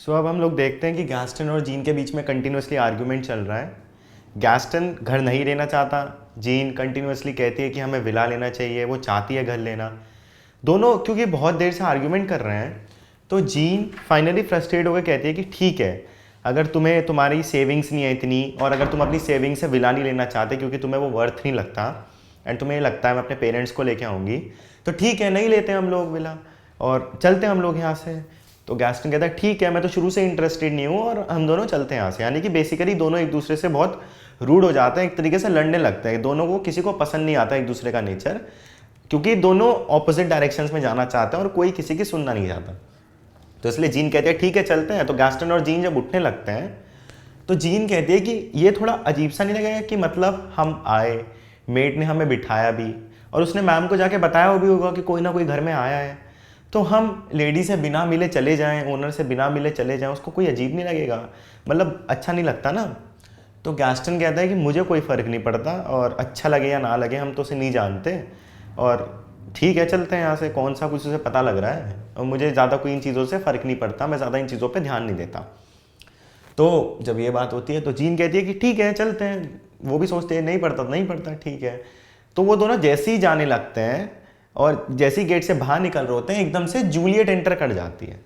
अब हम लोग देखते हैं कि गैस्टन और जीन के बीच में कंटिन्यूसली आर्ग्यूमेंट चल रहा है। गैस्टन घर नहीं लेना चाहता, जीन कंटिन्यूसली कहती है कि हमें विला लेना चाहिए, वो चाहती है घर लेना। दोनों क्योंकि बहुत देर से आर्ग्यूमेंट कर रहे हैं, तो जीन फाइनली फ्रस्ट्रेट होकर कहती है कि ठीक है, अगर तुम्हें तुम्हारी सेविंग्स नहीं है इतनी, और अगर तुम अपनी सेविंग्स से विला नहीं लेना चाहते क्योंकि तुम्हें वो वर्थ नहीं लगता एंड तुम्हें ये लगता है मैं अपने पेरेंट्स को लेके आऊँगी, तो ठीक है, नहीं लेते हम लोग विला और चलते हैं हम लोग यहाँ से। तो गैस्टन कहता है ठीक है, मैं तो शुरू से इंटरेस्टेड नहीं हूँ और हम दोनों चलते हैं यहाँ से। यानी कि बेसिकली दोनों एक दूसरे से बहुत रूड हो जाते हैं, एक तरीके से लड़ने लगते हैं। दोनों को किसी को पसंद नहीं आता एक दूसरे का नेचर, क्योंकि दोनों ऑपोजिट डायरेक्शंस में जाना चाहते हैं और कोई किसी की सुनना नहीं चाहता। तो इसलिए जीन कहते हैं ठीक है चलते हैं। तो गैस्टन और जीन जब उठने लगते हैं तो जीन कहती है कि ये थोड़ा अजीब सा नहीं लगेगा कि मतलब हम आए, मेड ने हमें बिठाया भी और उसने मैम को जाके बताया भी होगा कि कोई ना कोई घर में आया है, तो हम लेडी से बिना मिले चले जाएं, ओनर से बिना मिले चले जाएं, उसको कोई अजीब नहीं लगेगा, मतलब अच्छा नहीं लगता ना। तो गैस्टन कहता है कि मुझे कोई फ़र्क नहीं पड़ता और अच्छा लगे या ना लगे, हम तो उसे नहीं जानते और ठीक है चलते हैं यहाँ से, कौन सा कुछ उसे पता लग रहा है और मुझे ज़्यादा कोई इन चीज़ों से फ़र्क नहीं पड़ता, मैं ज़्यादा इन चीज़ों पे ध्यान नहीं देता। तो जब ये बात होती है तो जीन कहती है कि ठीक है चलते हैं, वो भी सोचते हैं नहीं पड़ता तो नहीं पड़ता, ठीक है। तो वो दोनों जैसे ही जाने लगते हैं और जैसे ही गेट से बाहर निकल रहे होते हैं, एकदम से जूलियट एंटर कर जाती है।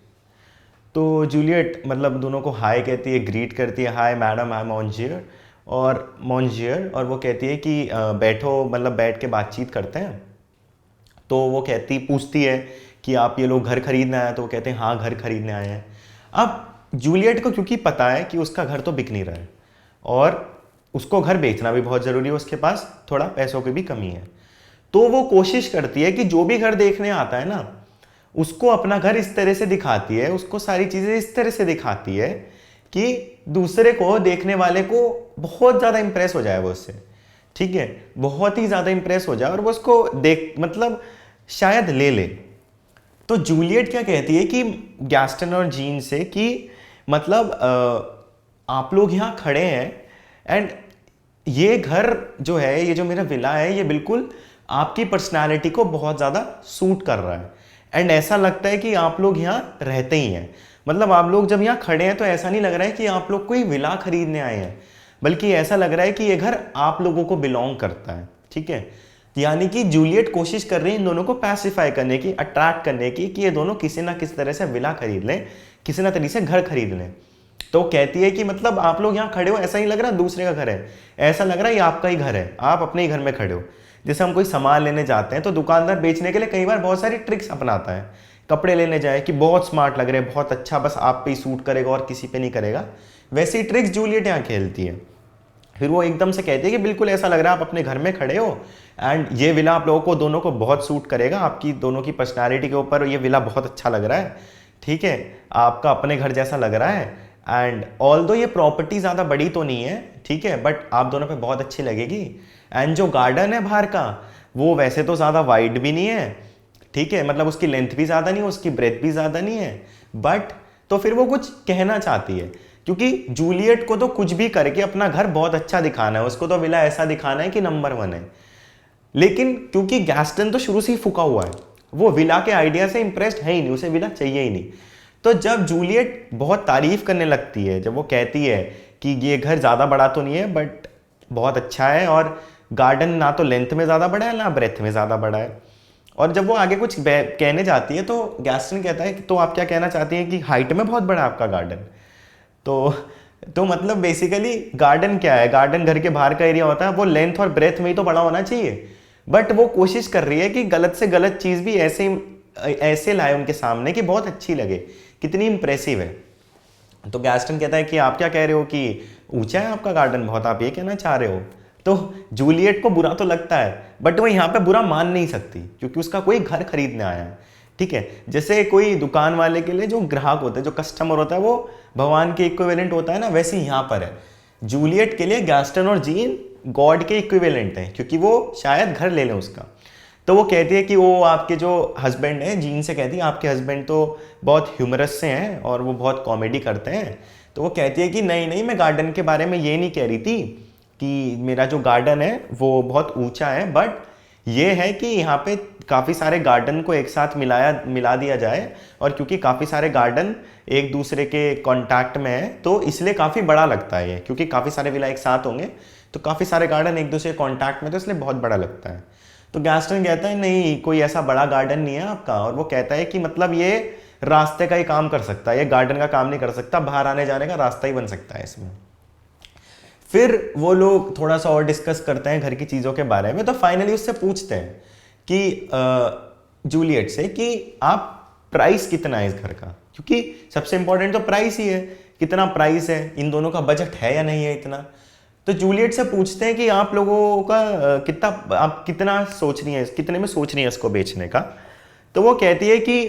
तो जूलियट मतलब दोनों को हाय कहती है, ग्रीट करती है, हाय मैडम, आई मॉन्जियर, और वो कहती है कि बैठो, मतलब बैठ के बातचीत करते हैं। तो वो पूछती है कि आप ये लोग घर खरीदने आए हैं? तो वो कहते हैं हाँ घर खरीदने आए हैं। अब जूलियट को क्योंकि पता है कि उसका घर तो बिक नहीं रहा है और उसको घर बेचना भी बहुत ज़रूरी है, उसके पास थोड़ा पैसों की भी कमी है, तो वो कोशिश करती है कि जो भी घर देखने आता है ना, उसको अपना घर इस तरह से दिखाती है, उसको सारी चीज़ें इस तरह से दिखाती है कि दूसरे को, देखने वाले को बहुत ज़्यादा इंप्रेस हो जाए वो उससे, ठीक है, बहुत ही ज़्यादा इंप्रेस हो जाए और वो उसको देख मतलब शायद ले ले। तो जूलियट क्या कहती है कि गैस्टन और जीन से कि मतलब आप लोग यहाँ खड़े हैं एंड ये घर जो है, ये जो मेरा विला है, ये बिल्कुल आपकी पर्सनालिटी को बहुत ज़्यादा सूट कर रहा है एंड ऐसा लगता है कि आप लोग यहाँ रहते ही हैं। मतलब आप लोग जब यहाँ खड़े हैं तो ऐसा नहीं लग रहा है कि आप लोग कोई विला खरीदने आए हैं, बल्कि ऐसा लग रहा है कि ये घर आप लोगों को बिलोंग करता है, ठीक है। यानी कि जूलियट कोशिश कर रही है इन दोनों को पैसिफाई करने की, अट्रैक्ट करने की, कि ये दोनों किसी ना किसी तरह से विला खरीद लें, किसी ना तरीके से घर खरीद लें। तो कहती है कि मतलब आप लोग यहाँ खड़े हो, ऐसा नहीं लग रहा दूसरे का घर है, ऐसा लग रहा है ये आपका ही घर है, आप अपने ही घर में खड़े हो। जैसे हम कोई सामान लेने जाते हैं तो दुकानदार बेचने के लिए कई बार बहुत सारी ट्रिक्स अपनाता है। कपड़े लेने जाए कि बहुत स्मार्ट लग रहे हैं, बहुत अच्छा, बस आप पे ही सूट करेगा और किसी पे नहीं करेगा, वैसी ट्रिक्स जूलियट यहाँ खेलती है। फिर वो एकदम से कहती है कि बिल्कुल ऐसा लग रहा है आप अपने घर में खड़े हो एंड ये विला आप लोगों को दोनों को बहुत सूट करेगा, आपकी दोनों की पर्सनालिटी के ऊपर ये विला बहुत अच्छा लग रहा है, ठीक है, आपका अपने घर जैसा लग रहा है एंड ऑल्दो ये प्रॉपर्टी ज़्यादा बड़ी तो नहीं है, ठीक है, बट आप दोनों पे बहुत अच्छी लगेगी। एंड जो गार्डन है बाहर का, वो वैसे तो ज़्यादा वाइड भी नहीं है, ठीक है, मतलब उसकी लेंथ भी ज़्यादा नहीं है, उसकी ब्रेथ भी ज़्यादा नहीं है, बट तो फिर वो कुछ कहना चाहती है, क्योंकि जूलियट को तो कुछ भी करके अपना घर बहुत अच्छा दिखाना है, उसको तो विला ऐसा दिखाना है कि नंबर 1 है। लेकिन क्योंकि गैस्टन तो शुरू से ही फूका हुआ है, वो विला के आइडिया से इंप्रेस्ड है ही नहीं, उसे विला चाहिए ही नहीं। तो जब जूलियट बहुत तारीफ करने लगती है, जब वो कहती है कि ये घर ज़्यादा बड़ा तो नहीं है बट बहुत अच्छा है और गार्डन ना तो लेंथ में ज़्यादा बड़ा है ना ब्रेथ में ज़्यादा बड़ा है, और जब वो आगे कुछ कहने जाती है तो गैस्टन कहता है कि तो आप क्या कहना चाहती हैं कि हाइट में बहुत बड़ा है आपका गार्डन? तो मतलब बेसिकली गार्डन क्या है, गार्डन घर के बाहर का एरिया होता है, वो लेंथ और ब्रेथ में ही तो बड़ा होना चाहिए, बट वो कोशिश कर रही है कि गलत से गलत चीज़ भी ऐसे लाए उनके सामने कि बहुत अच्छी लगे, कितनी इंप्रेसिव है। तो गैस्टन कहता है कि आप क्या कह रहे हो कि ऊंचा है आपका गार्डन बहुत, आप ये कहना चाह रहे हो? तो जूलियट को बुरा तो लगता है बट वो यहाँ पे बुरा मान नहीं सकती क्योंकि उसका कोई घर खरीदने आया है, ठीक है। जैसे कोई दुकान वाले के लिए जो ग्राहक होता है, जो कस्टमर होता है, वो भगवान के इक्विवेलेंट होता है ना, वैसे यहाँ पर है जूलियट के लिए गैस्टन और जीन गॉड के इक्विवेलेंट हैं, क्योंकि वो शायद घर ले लें उसका। तो वो कहती है कि वो आपके जो हस्बैंड हैं, जीन से कहती है आपके हस्बैंड तो बहुत ह्यूमरस से हैं और वो बहुत कॉमेडी करते हैं। तो वो कहती है कि नहीं नहीं, मैं गार्डन के बारे में ये नहीं कह रही थी कि मेरा जो गार्डन है वो बहुत ऊंचा है, बट ये है कि यहाँ पे काफ़ी सारे गार्डन को एक साथ मिला दिया जाए, और क्योंकि काफ़ी सारे गार्डन एक दूसरे के कांटेक्ट में है तो इसलिए काफ़ी बड़ा लगता है ये, क्योंकि काफ़ी सारे विला एक साथ होंगे तो काफ़ी सारे गार्डन एक दूसरे के कांटेक्ट में, तो इसलिए बहुत बड़ा लगता है। तो गैस्टन कहता है नहीं, कोई ऐसा बड़ा गार्डन नहीं है आपका, और वो कहता है कि मतलब ये रास्ते का ही काम कर सकता है, ये गार्डन का काम नहीं कर सकता, बाहर आने जाने का रास्ता ही बन सकता है इसमें। फिर वो लोग थोड़ा सा और डिस्कस करते हैं घर की चीज़ों के बारे में, तो फाइनली उससे पूछते हैं कि जूलियट से कि आप प्राइस कितना है इस घर का, क्योंकि सबसे इंपॉर्टेंट तो प्राइस ही है, कितना प्राइस है, इन दोनों का बजट है या नहीं है इतना। तो जूलियट से पूछते हैं कि आप लोगों का आप कितना सोच रही हैं, कितने में सोच रही हैं इसको बेचने का। तो वो कहती है कि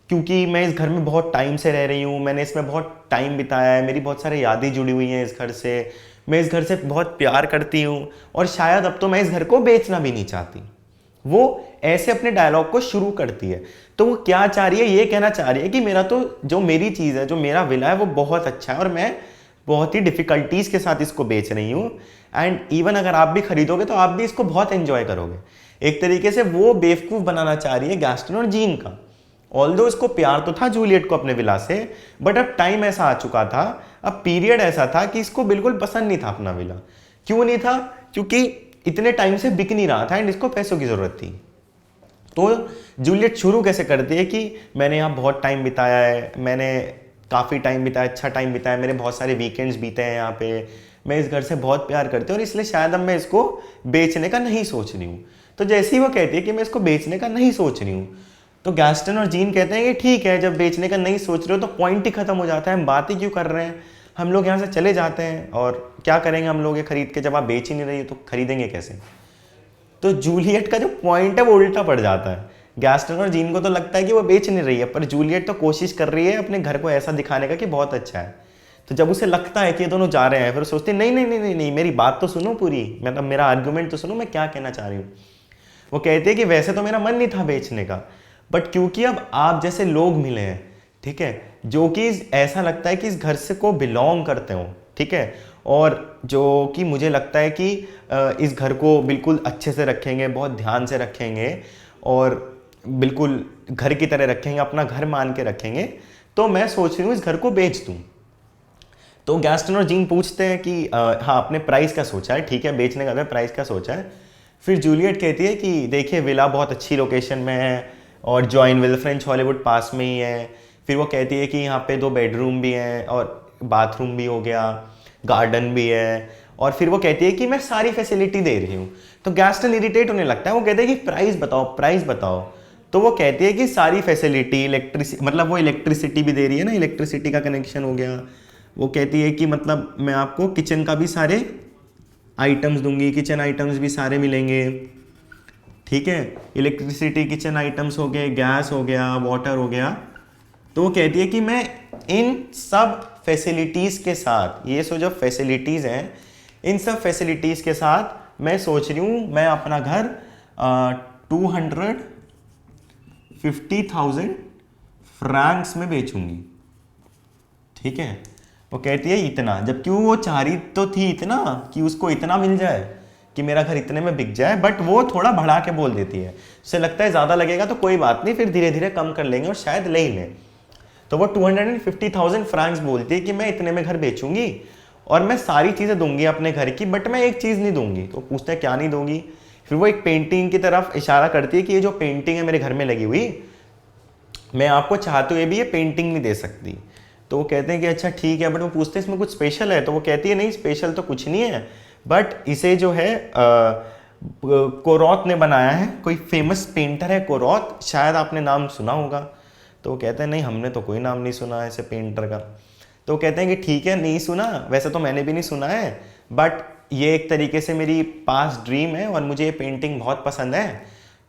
क्योंकि मैं इस घर में बहुत टाइम से रह रही हूँ, मैंने इसमें बहुत टाइम बिताया है, मेरी बहुत सारी यादें जुड़ी हुई हैं इस घर से, मैं इस घर से बहुत प्यार करती हूँ, और शायद अब तो मैं इस घर को बेचना भी नहीं चाहती। वो ऐसे अपने डायलॉग को शुरू करती है। तो वो क्या चाह रही है, ये कहना चाह रही है कि मेरा तो जो मेरी चीज़ है, जो मेरा विला है वो बहुत अच्छा है, और मैं बहुत ही डिफ़िकल्टीज़ के साथ इसको बेच रही हूँ, एंड इवन अगर आप भी खरीदोगे तो आप भी इसको बहुत एंजॉय करोगे। एक तरीके से वो बेवकूफ़ बनाना चाह रही है गैस्टन और जीन का। ऑल्दो इसको प्यार तो था जूलियट को अपने विला से, बट अब टाइम ऐसा आ चुका था, अब पीरियड ऐसा था कि इसको बिल्कुल पसंद नहीं था अपना विला। क्यों नहीं था? क्योंकि इतने टाइम से बिक नहीं रहा था एंड इसको पैसों की ज़रूरत थी। तो जूलियट शुरू कैसे करती है कि मैंने यहाँ बहुत टाइम बिताया है, मैंने काफ़ी टाइम बिताया, अच्छा टाइम बिताया, मेरे बहुत सारे वीकेंड्स बीते हैं यहाँ पे, मैं इस घर से बहुत प्यार करती हूँ और इसलिए शायद अब मैं इसको बेचने का नहीं सोच रही हूँ। तो जैसे ही वो कहती है कि मैं इसको बेचने का नहीं सोच रही हूँ, तो गैस्टन और जीन कहते हैं कि ठीक है, जब बेचने का नहीं सोच रहे हो तो पॉइंट ही खत्म हो जाता है, हम बात ही क्यों कर रहे हैं, हम लोग यहाँ से चले जाते हैं, और क्या करेंगे हम लोग ये खरीद के, जब आप बेच ही नहीं रही हो तो खरीदेंगे कैसे। तो जूलियट का जो पॉइंट है वो उल्टा पड़ जाता है। गैस्टन और जीन को तो लगता है कि वो बेच नहीं रही है, पर जूलियट तो कोशिश कर रही है अपने घर को ऐसा दिखाने का कि बहुत अच्छा है। तो जब उसे लगता है कि ये दोनों जा रहे हैं, फिर सोचती है नहीं नहीं नहीं नहीं नहीं, मेरी बात तो सुनो पूरी, मतलब मेरा आर्गूमेंट तो सुनो, मैं क्या कहना चाह रही हूँ। वो कहती है कि वैसे तो मेरा मन नहीं था बेचने का, बट क्योंकि अब आप जैसे लोग मिले हैं, ठीक है, जो कि ऐसा लगता है कि इस घर से को बिलोंग करते हो, ठीक है, और जो कि मुझे लगता है कि इस घर को बिल्कुल अच्छे से रखेंगे, बहुत ध्यान से रखेंगे, और बिल्कुल घर की तरह रखेंगे, अपना घर मान के रखेंगे, तो मैं सोच रही हूँ इस घर को बेच दूँ। तो गैस्टन और जीन पूछते हैं कि हाँ, आपने प्राइस क्या सोचा है, ठीक है बेचने का, प्राइस क्या सोचा है। फिर जूलियट कहती है कि देखिए विला बहुत अच्छी लोकेशन में है और जॉइनविल फ्रेंच हॉलीवुड पास में ही है। फिर वो कहती है कि यहाँ पे 2 बेडरूम भी हैं और बाथरूम भी हो गया, गार्डन भी है, और फिर वो कहती है कि मैं सारी फैसिलिटी दे रही हूँ। तो गैस्टन इरिटेट होने लगता है, वो कहते हैं कि प्राइस बताओ, प्राइस बताओ। तो वो कहती है कि सारी फैसिलिटी, इलेक्ट्रिसिटी, मतलब वो इलेक्ट्रिसिटी भी दे रही है ना, इलेक्ट्रिसिटी का कनेक्शन हो गया। वो कहती है कि मतलब मैं आपको किचन का भी सारे आइटम्स दूंगी, किचन आइटम्स भी सारे मिलेंगे, ठीक है, इलेक्ट्रिसिटी, किचन आइटम्स हो गए, गैस हो गया, वाटर हो गया। तो वो कहती है कि मैं इन सब फैसिलिटीज़ के साथ, ये सो जो फैसिलिटीज़ हैं, इन सब फैसिलिटीज़ के साथ मैं सोच रही हूँ मैं अपना घर 250,000 फ्रैंक्स में बेचूंगी, ठीक है। वो कहती है इतना, जबकि वो चाह रही तो थी इतना कि उसको इतना मिल जाए कि मेरा घर इतने में बिक जाए, बट वो थोड़ा बढ़ा के बोल देती है। उसे लगता है ज़्यादा लगेगा तो कोई बात नहीं, फिर धीरे धीरे कम कर लेंगे और शायद ले ही लें। तो वो 250,000 फ्रैंक्स बोलती है कि मैं इतने में घर बेचूंगी और मैं सारी चीज़ें दूंगी अपने घर की, बट मैं एक चीज़ नहीं दूंगी। तो पूछते हैं क्या नहीं दूंगी। फिर वो एक पेंटिंग की तरफ इशारा करती है कि ये जो पेंटिंग है मेरे घर में लगी हुई, मैं आपको चाहते हुए भी ये पेंटिंग नहीं दे सकती। तो वो कहते हैं कि अच्छा ठीक है, बट वो पूछते हैं इसमें कुछ स्पेशल है। तो वो कहती है नहीं, स्पेशल तो कुछ नहीं है, बट इसे जो है कोरॉथ ने बनाया है, कोई फेमस पेंटर है कोरॉथ, शायद आपने नाम सुना होगा। तो वो कहते हैं नहीं, हमने तो कोई नाम नहीं सुना ऐसे पेंटर का। तो वो कहते हैं कि ठीक है, नहीं सुना, वैसे तो मैंने भी नहीं सुना है, बट ये एक तरीके से मेरी पास ड्रीम है और मुझे ये पेंटिंग बहुत पसंद है,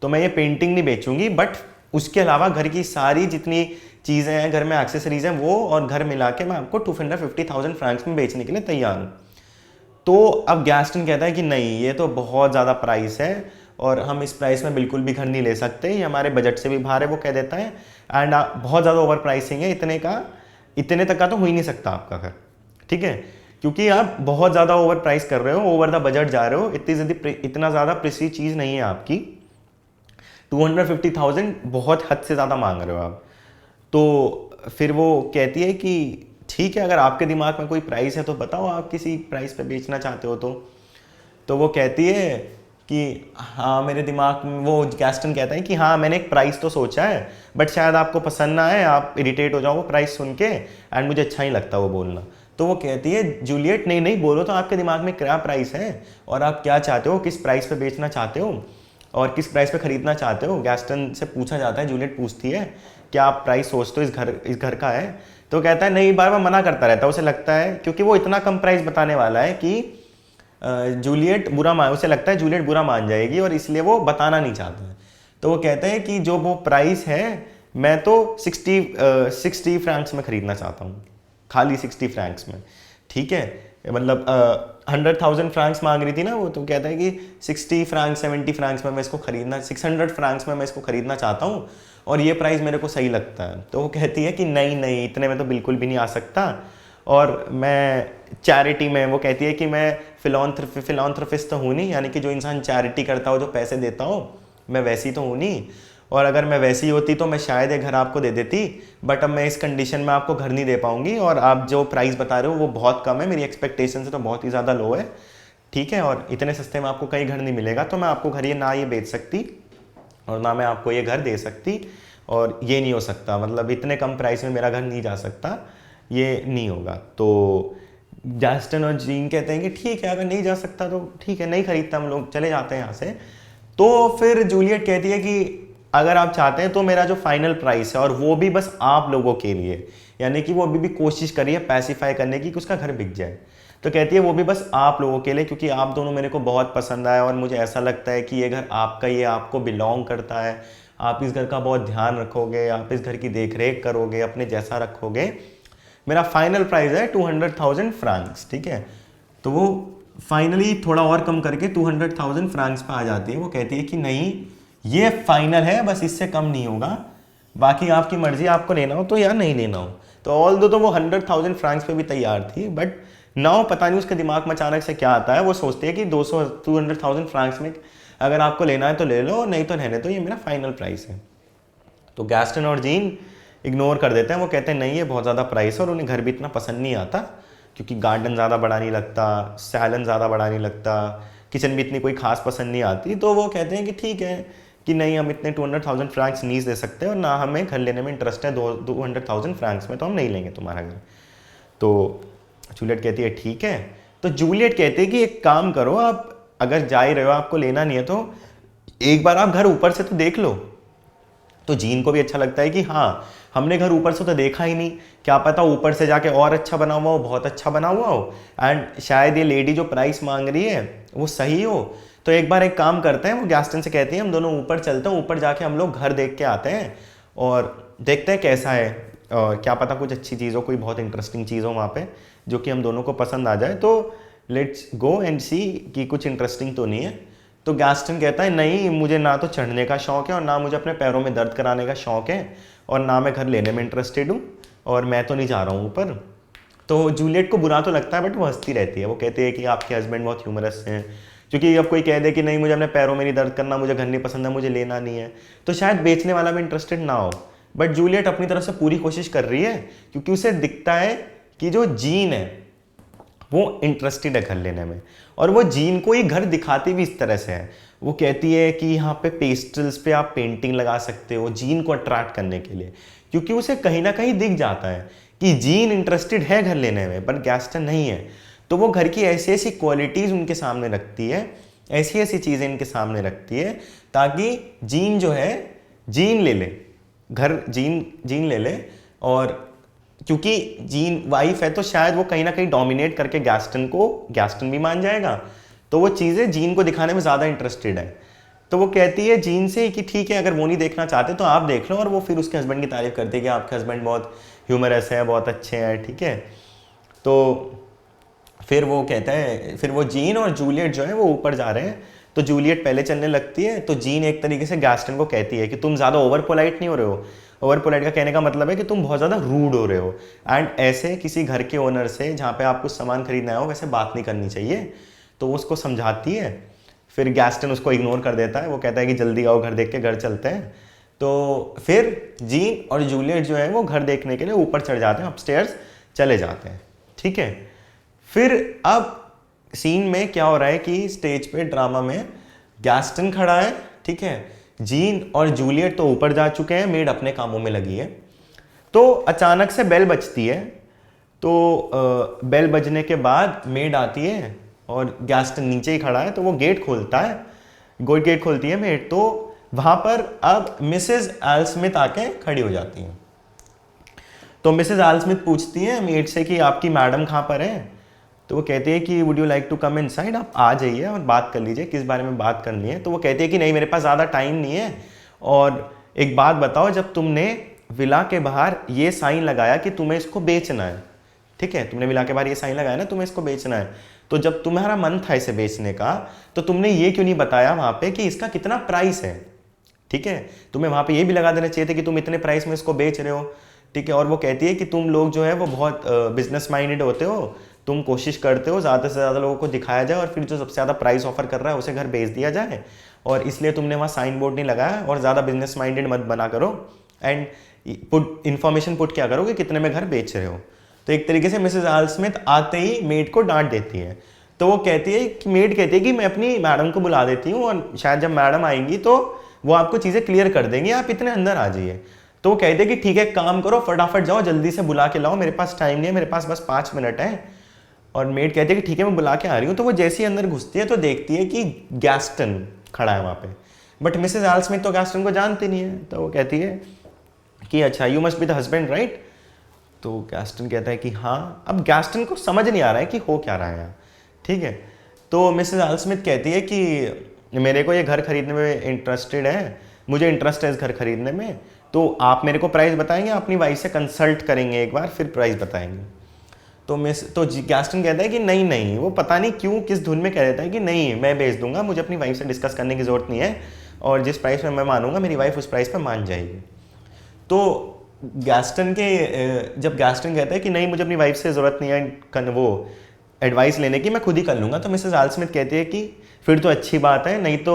तो मैं ये पेंटिंग नहीं बेचूंगी, बट उसके अलावा घर की सारी जितनी चीज़ें हैं, घर में एक्सेसरीज हैं, वो और घर मिला के मैं आपको 250,000 फ्रैंक्स में बेचने के लिए तैयार हूँ। तो अब गैस्टन कहता है कि नहीं, ये तो बहुत ज़्यादा प्राइस है और हम इस प्राइस में बिल्कुल भी घर नहीं ले सकते, ये हमारे बजट से भी बाहर है, वो कह देता है, एंड बहुत ज़्यादा ओवर प्राइसिंग है, इतने तक का तो हो ही नहीं सकता आपका घर, ठीक है, क्योंकि आप बहुत ज़्यादा ओवर प्राइस कर रहे हो, ओवर द बजट जा रहे हो, इतना ज़्यादा प्रेस्टीज चीज़ नहीं है आपकी। 250,000 बहुत हद से ज़्यादा मांग रहे हो आप। तो फिर वो कहती है कि ठीक है, अगर आपके दिमाग में कोई प्राइस है तो बताओ, आप किसी प्राइस पे बेचना चाहते हो तो वो कहती है कि हाँ मेरे दिमाग में, वो गैस्टन कहता है कि हाँ मैंने एक प्राइस तो सोचा है, बट शायद आपको पसंद ना आए, आप इरिटेट हो जाओ वो प्राइस सुन के, एंड मुझे अच्छा नहीं लगता वो बोलना। तो वो कहती है जूलियट नहीं नहीं बोलो तो आपके दिमाग में क्या प्राइस है और आप क्या चाहते हो, किस प्राइस पे बेचना चाहते हो और किस प्राइस पे खरीदना चाहते हो। गैस्टन से पूछा जाता है, जूलियट पूछती है क्या आप प्राइस सोचते हो इस घर का है। तो कहता है नहीं, बार बार मना करता रहता है। उसे लगता है क्योंकि वो इतना कम प्राइस बताने वाला है कि उसे लगता है जूलियट बुरा मान जाएगी और इसलिए वो बताना नहीं चाहता है। तो वो कहता है कि जो वो प्राइस है मैं तो 60 फ्रैंक्स में खरीदना चाहता हूँ, खाली 60 फ्रैंक्स में, ठीक है। मतलब 100,000 फ्रैंक्स मांग रही थी ना वो, तो कहता है कि 60 फ्रैंक्स 70 फ्रैंक्स में मैं इसको खरीदना, 600 फ्रैंक्स में मैं इसको खरीदना चाहता हूँ और ये प्राइस मेरे को सही लगता है। तो वो कहती है कि नहीं नहीं इतने में तो बिल्कुल भी नहीं आ सकता, और मैं चैरिटी में, वो कहती है कि मैं फिलॉन्थ्रफिस्ट तो हूँ नहीं, यानी कि जो इंसान चैरिटी करता हो, जो पैसे देता हो, मैं वैसी तो हूँ नहीं, और अगर मैं वैसी होती तो मैं शायद ये घर आपको दे देती, बट अब मैं इस कंडीशन में आपको घर नहीं दे पाऊंगी और आप जो प्राइस बता रहे हो वो बहुत कम है, मेरी एक्सपेक्टेशन से तो बहुत ही ज़्यादा लो है, ठीक है, और इतने सस्ते में आपको कहीं घर नहीं मिलेगा, तो मैं आपको घर ये बेच सकती और ना मैं आपको ये घर दे सकती, और ये नहीं हो सकता, मतलब इतने कम प्राइस में मेरा घर नहीं जा सकता, ये नहीं होगा। तो जैस्टन और जीन कहते हैं कि ठीक है, अगर नहीं जा सकता तो ठीक है, नहीं खरीदता, हम लोग चले जाते हैं यहाँ से। तो फिर जूलियट कहती है कि अगर आप चाहते हैं तो मेरा जो फाइनल प्राइस है, और वो भी बस आप लोगों के लिए, यानी कि वो अभी भी कोशिश कर रही है पैसिफाई करने की कि उसका घर बिक जाए। तो कहती है वो भी बस आप लोगों के लिए, क्योंकि आप दोनों मेरे को बहुत पसंद आए और मुझे ऐसा लगता है कि ये घर आपका, ये आपको बिलोंग करता है, आप इस घर का बहुत ध्यान रखोगे, आप इस घर की देख रेख करोगे, अपने जैसा रखोगे, मेरा फाइनल प्राइस है 200,000 फ्रैंक्स, ठीक है। तो वो फाइनली थोड़ा और कम करके 200,000 फ्रैंक्स पे आ जाती है। वो कहती है कि नहीं ये फाइनल है, बस इससे कम नहीं होगा, बाकी आपकी मर्जी, आपको लेना हो तो या नहीं लेना हो। तो ऑल दो तो वो 100,000 फ्रैंक्स पे भी तैयार थी, बट नाउ पता नहीं उसके दिमाग में अचानक से क्या आता है, वो सोचती है कि 200,000 फ्रैंक्स में अगर आपको लेना है तो ले लो, नहीं तो रहने तो, ये मेरा फाइनल प्राइस है। तो गैस्टन और जीन इग्नोर कर देते हैं, वो कहते हैं नहीं ये बहुत ज़्यादा प्राइस है, और उन्हें घर भी इतना पसंद नहीं आता क्योंकि गार्डन ज़्यादा बड़ा नहीं लगता, सैलन ज़्यादा बड़ा नहीं लगता, किचन भी इतनी कोई खास पसंद नहीं आती। तो वो कहते हैं कि ठीक है कि नहीं, हम इतने 200,000 फ्रैंक्स नहीं दे सकते और ना हमें घर लेने में इंटरेस्ट है 200,000 फ्रैंक्स में, तो हम नहीं लेंगे तुम्हारा घर। तो जूलियट कहती है ठीक है। तो जूलियट कहती है कि एक काम करो, आप अगर जा ही रहे हो, आपको लेना नहीं है, तो एक बार आप घर ऊपर से तो देख लो। तो जीन को भी अच्छा लगता है कि हाँ हमने घर ऊपर से तो देखा ही नहीं, क्या पता ऊपर से जाके और अच्छा बना हुआ हो, बहुत अच्छा बना हुआ हो, एंड शायद ये लेडी जो प्राइस मांग रही है वो सही हो। तो एक बार एक काम करते हैं, वो गैस्टन से कहती है हम दोनों ऊपर चलते हैं, ऊपर जाके हम लोग घर देख के आते हैं और देखते हैं कैसा है, और क्या पता कुछ अच्छी चीज़ हो, कोई बहुत इंटरेस्टिंग चीज़ हो वहाँ पे जो कि हम दोनों को पसंद आ जाए। तो लेट्स गो एंड सी कि कुछ इंटरेस्टिंग तो नहीं है। तो गैस्टन कहता है नहीं, मुझे ना तो चढ़ने का शौक है और ना मुझे अपने पैरों में दर्द कराने का शौक है, और ना मैं घर लेने में इंटरेस्टेड हूँ, और मैं तो नहीं जा रहा हूँ ऊपर। तो जूलियट को बुरा तो लगता है, बट वो हंसती रहती है। वो कहती है कि आपके हस्बैंड बहुत ह्यूमरस हैं, क्योंकि अब कोई कह दे कि नहीं मुझे अपने पैरों में नहीं दर्द करना, मुझे घर नहीं पसंद है, मुझे लेना नहीं है, तो शायद बेचने वाला भी इंटरेस्टेड ना हो। बट जूलियट अपनी तरफ से पूरी कोशिश कर रही है, क्योंकि उसे दिखता है कि जो जीन है वो इंटरेस्टेड है घर लेने में, और वो जीन को ये घर दिखाती भी इस तरह से है। वो कहती है कि यहाँ पे पेस्टल्स पे आप पेंटिंग लगा सकते हो जीन को अट्रैक्ट करने के लिए, क्योंकि उसे कहीं ना कहीं दिख जाता है कि जीन इंटरेस्टेड है घर लेने में, पर गैस्टन नहीं है। तो वो घर की ऐसी ऐसी क्वालिटीज़ उनके सामने रखती है, ऐसी ऐसी चीज़ें इनके सामने रखती है, ताकि जीन जो है जीन ले ले घर, जीन ले ले। और क्योंकि जीन वाइफ है तो शायद वो कहीं ना कहीं डोमिनेट करके गैस्टन भी मान जाएगा, तो वो चीज़ें जीन को दिखाने में ज़्यादा इंटरेस्टेड है। तो वो कहती है जीन से कि ठीक है अगर वो नहीं देखना चाहते तो आप देख लो, और वो फिर उसके हस्बैंड की तारीफ करती है कि आपके हस्बैंड बहुत ह्यूमरस है, बहुत अच्छे हैं, ठीक है। तो फिर वो कहता है, फिर वो जीन और जूलियट जो है वो ऊपर जा रहे हैं। तो जूलियट पहले चलने लगती है, तो जीन एक तरीके से गैस्टन को कहती है कि तुम ज़्यादा ओवर पोलाइट नहीं हो रहे हो। ओवर पोलाइट का कहने का मतलब है कि तुम बहुत ज़्यादा रूड हो रहे हो, एंड ऐसे किसी घर के ओनर से जहाँ पे आप कुछ सामान खरीदना हो वैसे बात नहीं करनी चाहिए। तो वो उसको समझाती है। फिर गैस्टन उसको इग्नोर कर देता है, वो कहता है कि जल्दी आओ घर देख के घर चलते हैं। तो फिर जीन और जूलियट जो है वो घर देखने के लिए ऊपर चढ़ जाते हैं, अपस्टेयर्स चले जाते हैं, ठीक है। फिर अब सीन में क्या हो रहा है कि स्टेज पे ड्रामा में गैस्टन खड़ा है, ठीक है, जीन और जूलियट तो ऊपर जा चुके हैं, मेड अपने कामों में लगी है। तो अचानक से बेल बजती है, तो बेल बजने के बाद मेड आती है और गैस्टन नीचे ही खड़ा है, तो वो गेट खोलता है, गेट खोलती है मेड, तो वहां पर अब मिसेस एल स्मिथ आके खड़ी हो जाती हैं। तो मिसेस एल स्मिथ पूछती है मेड से कि आपकी मैडम कहाँ पर है। तो वो कहती है कि would you like to come inside, आप आ जाइए और बात कर लीजिए, किस बारे में बात करनी है। तो वो कहती है कि नहीं, मेरे पास ज़्यादा टाइम नहीं है, और एक बात बताओ, जब तुमने विला के बाहर ये साइन लगाया कि तुम्हें इसको बेचना है, ठीक है, तुमने विला के बाहर ये साइन लगाया ना तुम्हें इसको बेचना है, तो जब तुम्हारा मन था इसे बेचने का, तो तुमने ये क्यों नहीं बताया वहाँ पे कि इसका कितना प्राइस है, ठीक है, तुम्हें वहाँ पे ये भी लगा देना चाहिए था कि तुम इतने प्राइस में इसको बेच रहे हो, ठीक है। और वो कहती है कि तुम लोग जो है वो बहुत बिजनेस माइंडेड होते हो, तुम कोशिश करते हो ज़्यादा से ज़्यादा लोगों को दिखाया जाए और फिर जो सबसे ज़्यादा प्राइस ऑफर कर रहा है उसे घर बेच दिया जाए, और इसलिए तुमने वहाँ साइन बोर्ड नहीं लगाया, और ज़्यादा बिजनेस माइंडेड मत बना करो, एंड पुट इन्फॉर्मेशन पुट क्या करो कि कितने में घर बेच रहे हो। तो एक तरीके से मिसेस एल स्मिथ आते ही मेड को डांट देती है। तो वो कहती है कि मेड कहती है कि मैं अपनी मैडम को बुला देती हूँ, और शायद जब मैडम आएंगी तो वो आपको चीज़ें क्लियर कर देंगी, आप इतने अंदर आ जाइए। तो वो कहते हैं कि ठीक है, काम करो, फटाफट जाओ, जल्दी से बुला के लाओ, मेरे पास टाइम नहीं है, मेरे पास बस 5 मिनट है। और मेड कहती है कि ठीक है, मैं बुला के आ रही हूँ। तो वो जैसे ही अंदर घुसती है तो देखती है कि गैस्टन खड़ा है वहाँ पे, बट मिसेस एल स्मिथ तो गैस्टन को जानती नहीं है। तो वो कहती है कि अच्छा, you must be the husband right. तो गैस्टन कहता है कि हाँ। अब गैस्टन को समझ नहीं आ रहा है कि हो क्या रहा है, ठीक है। तो मिसेस एल स्मिथ कहती है कि मेरे को ये घर खरीदने में इंटरेस्टेड है, मुझे इंटरेस्ट है इस घर खरीदने में, तो आप मेरे को प्राइस बताएंगे, अपनी वाइफ से कंसल्ट करेंगे एक बार, फिर प्राइस बताएंगे। तो गैस्टन कहता है कि नहीं नहीं, वो पता नहीं क्यों किस धुन में कह देता है कि नहीं, मैं भेज दूंगा, मुझे अपनी वाइफ से डिस्कस करने की ज़रूरत नहीं है, और जिस प्राइस में मैं मानूंगा मेरी वाइफ उस प्राइस पर मान जाएगी। तो जब गैस्टन कहता है कि नहीं, मुझे अपनी वाइफ से ज़रूरत नहीं है वो एडवाइस लेने की, मैं खुद ही कर लूँगा, तो मिसेस एल स्मिथ कहती है कि फिर तो अच्छी बात है, नहीं तो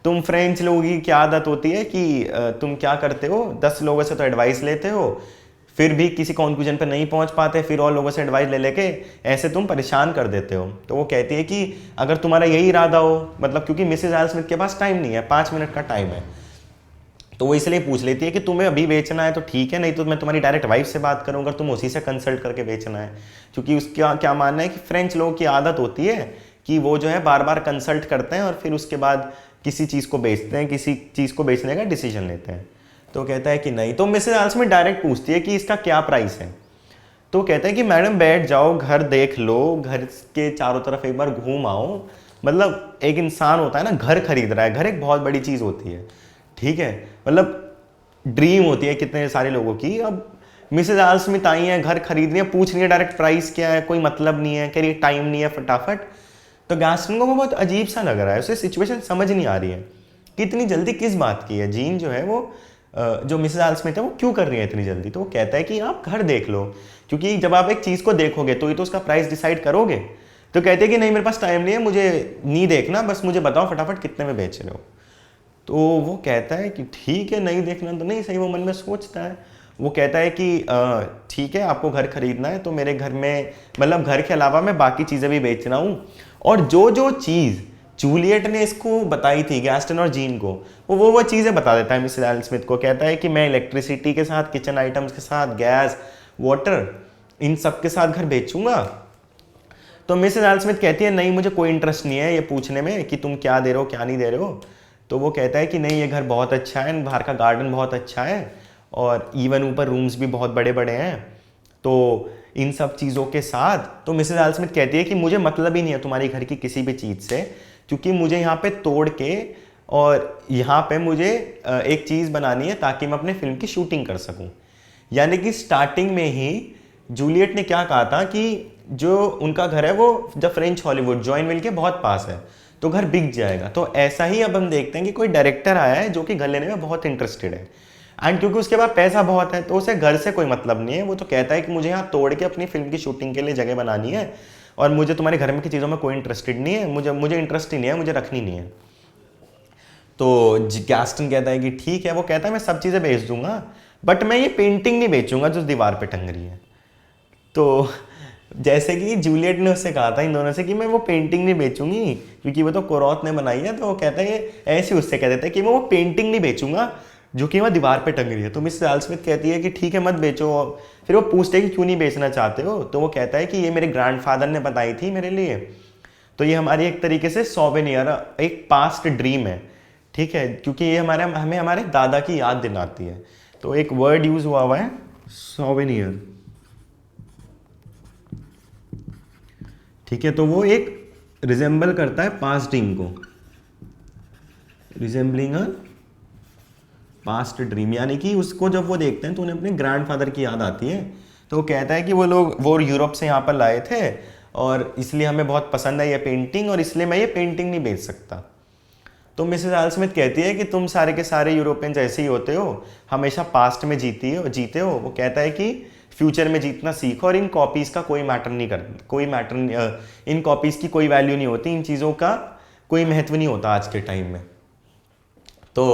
तुम फ्रेंच लोगों की क्या आदत होती है कि तुम क्या करते हो, 10 लोगों से तो एडवाइस लेते हो, फिर भी किसी कंक्लूजन पर नहीं पहुंच पाते, फिर और लोगों से एडवाइस ले लेके ऐसे तुम परेशान कर देते हो। तो वो कहती है कि अगर तुम्हारा यही इरादा हो, मतलब क्योंकि मिसेस एल स्मिथ के पास टाइम नहीं है, 5 मिनट का टाइम है, तो वो इसलिए पूछ लेती है कि तुम्हें अभी बेचना है तो ठीक है, नहीं तो मैं तुम्हारी डायरेक्ट वाइफ से बात करूंगा, तुम उसी से कंसल्ट करके बेचना है। क्योंकि उसका क्या मानना है कि फ्रेंच लोगों की आदत होती है कि वो जो है बार बार कंसल्ट करते हैं और फिर उसके बाद किसी चीज़ को बेचते हैं, किसी चीज़ को बेचने का डिसीजन लेते हैं। तो कहता है कि नहीं। तो मिसेस एल स्मिथ डायरेक्ट पूछती है कि इसका क्या प्राइस है। तो कहता है कि मैडम बैठ जाओ, घर देख लो, घर के चारों तरफ एक बार घूम आओ, मतलब एक इंसान होता है ना, घर खरीद रहा है, घर एक बहुत बड़ी चीज़ होती है, ठीक है, मतलब ड्रीम होती है कितने सारे लोगों की। अब मिसेस एल स्मिथ आई हैं, घर खरीद रही है, पूछ रही है डायरेक्ट प्राइस क्या है, कोई मतलब नहीं है, कह रही टाइम नहीं है, फटाफट। तो गैस्टन को वो बहुत अजीब सा लग रहा है, उसे सिचुएशन समझ नहीं आ रही है कि इतनी जल्दी किस बात की है, जीन जो है वो जो मिसेस एल स्मिथ है वो क्यों कर रही है इतनी जल्दी। तो वो कहता है कि आप घर देख लो, क्योंकि जब आप एक चीज़ को देखोगे तो ही तो उसका प्राइस डिसाइड करोगे। तो कहते हैं कि नहीं, मेरे पास टाइम नहीं है, मुझे नहीं देखना, बस मुझे बताओ फटाफट कितने में बेच रहे हो। तो वो कहता है कि ठीक है, नहीं देखना तो नहीं सही, वो मन में सोचता है। वो कहता है कि ठीक है, आपको घर खरीदना है तो मेरे घर में, मतलब घर के अलावा मैं बाकी चीज़ें भी बेच रहा हूँ, और जो जो चीज़ जूलियट ने इसको बताई थी गैस्टन और जीन को, वो चीज़ें बता देता है मिसेस एल स्मिथ को। कहता है कि मैं इलेक्ट्रिसिटी के साथ, किचन आइटम्स के साथ, गैस, वाटर, इन सब के साथ घर बेचूंगा। तो मिसेस एल स्मिथ कहती है नहीं, मुझे कोई इंटरेस्ट नहीं है ये पूछने में कि तुम क्या दे रहे हो क्या नहीं दे रहे हो। तो वो कहता है कि नहीं, ये घर बहुत अच्छा है, बाहर का गार्डन बहुत अच्छा है, और इवन ऊपर रूम्स भी बहुत बड़े बड़े हैं। तो इन सब चीज़ों के साथ तो मिसेस एल स्मिथ कहती है कि मुझे मतलब ही नहीं है तुम्हारी घर की किसी भी चीज़ से, क्योंकि मुझे यहाँ पे तोड़ के और यहाँ पे मुझे एक चीज़ बनानी है ताकि मैं अपने फिल्म की शूटिंग कर सकूँ। यानी कि स्टार्टिंग में ही जूलियट ने क्या कहा था कि जो उनका घर है वो द फ्रेंच हॉलीवुड जॉइनविल के बहुत पास है, तो घर बिक जाएगा। तो ऐसा ही अब हम देखते हैं कि कोई डायरेक्टर आया है जो कि घर लेने में बहुत इंटरेस्टेड है, एंड क्योंकि उसके पास पैसा बहुत है तो उसे घर से कोई मतलब नहीं है। वो तो कहता है कि मुझे यहाँ तोड़ के अपनी फिल्म की शूटिंग के लिए जगह बनानी है, और मुझे तुम्हारे घर में की चीज़ों में कोई इंटरेस्टेड नहीं है, मुझे इंटरेस्ट ही नहीं है, मुझे रखनी नहीं है। तो गैस्टन कहता है कि ठीक है, वो कहता है मैं सब चीज़ें बेच दूंगा बट मैं ये पेंटिंग नहीं बेचूंगा जो दीवार पे टंग रही है। तो जैसे कि जूलियट ने उससे कहा था इन दोनों से कि मैं वो पेंटिंग नहीं बेचूंगी क्योंकि वो तो कोरॉथ ने बनाई है, तो वो कहता है ऐसे उससे कह देता है कि मैं वो पेंटिंग नहीं बेचूंगा जो कि वहाँ दीवार पे टंग रही है। तो मिसेस एल स्मिथ कहती है कि ठीक है मत बेचो। फिर वो पूछते हैं कि क्यों नहीं बेचना चाहते हो, तो वो कहता है कि ये मेरे ग्रैंडफादर ने बताई थी मेरे लिए, तो ये हमारी एक तरीके से सोवेनियर, एक पास्ट ड्रीम है, ठीक है, क्योंकि ये हमें हमारे दादा की याद दिलाती है। तो एक वर्ड यूज हुआ है सोवेनियर, ठीक है, तो वो एक रिजेंबल करता है पास्ट ड्रीम को, रिजेंबलिंग अ पास्ट ड्रीम, यानी कि उसको जब वो देखते हैं तो उन्हें अपने ग्रैंडफादर की याद आती है। तो वो कहता है कि वो यूरोप से यहाँ पर लाए थे और इसलिए हमें बहुत पसंद है ये पेंटिंग और इसलिए मैं ये पेंटिंग नहीं बेच सकता। तो मिसेस एल स्मिथ कहती है कि तुम सारे के सारे यूरोपियंस ऐसे ही होते हो, हमेशा पास्ट में जीते हो। वो कहता है कि फ्यूचर में जीतना सीखो और इन कॉपीज़ का कोई मैटर नहीं करता, इन कॉपीज़ की कोई वैल्यू नहीं होती, इन चीज़ों का कोई महत्व नहीं होता आज के टाइम में। तो